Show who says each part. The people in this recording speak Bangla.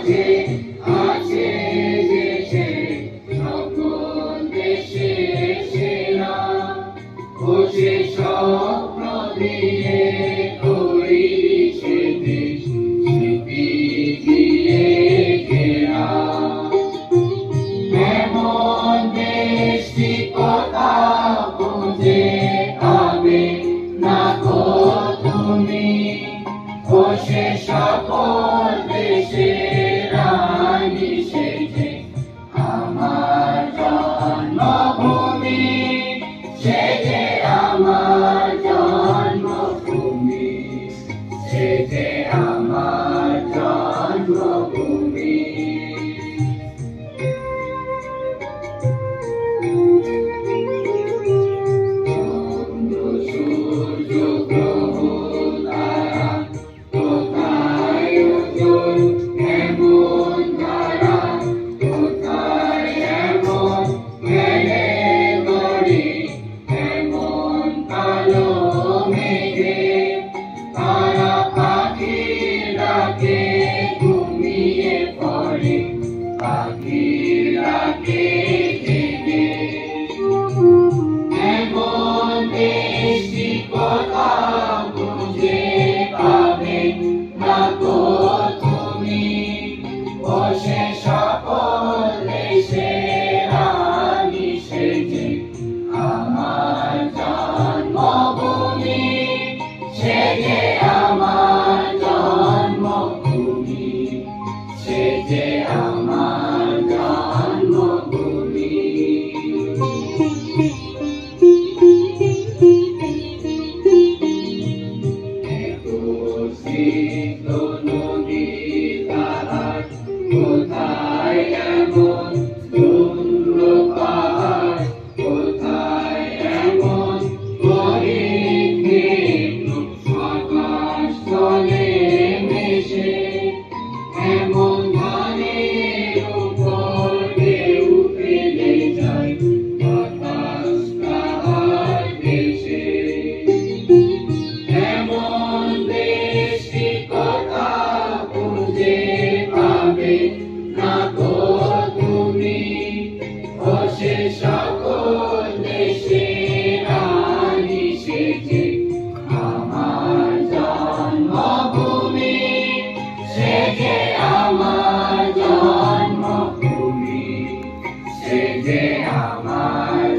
Speaker 1: মাঝে আছে যে সে সকল দেশের সেরা, ও সে স্বপ্ন দিয়ে তৈরি সে দেশ স্মৃতি দিয়ে ঘেরা। এমন দেশটি কোথাও খুঁজে পাবে না গো তুমি, ও সে সকল দেশের রানী সে যে আমার জন্মভূমি, সে যে আমার জন্মভূমি, সে যে আমার জন্মভূমি। চন্দ্র সূর্য গ্রহ তারা কোথায় ওজন, এমন ধারা কোথায় এমন মেলে গড়ে, এমন কালো মেঘে তারা পাখির ডাকে ঘুমিয়ে পড়ে, পাখির ডাকে জেগে। এমন দেশটি কোথাও খুঁজে পাবে না গো তুমি, ও সে সকল দেশের রানী সে যে আমার জন্মভূমি, সে যে আমার জন্মভূমি, সে যে আমার জন্মভূমি। স্নিগ্ধ নদী তারা কোথায় এমন সুন্দর পাহাড়, কোথায় এমন পরিঘৃত আকাশ তলে মিশে, এমন ধানের উপর ঢেউ ফেলে যায় বাতাস তাহার দেশে। এমন দেশটি কোথাও খুঁজে পাবে না গো তুমি, ও সে সকল দেশের রানী সে যে আমার জন্মভূমি, সে যে আমার জন্মভূমি, সে যে আমার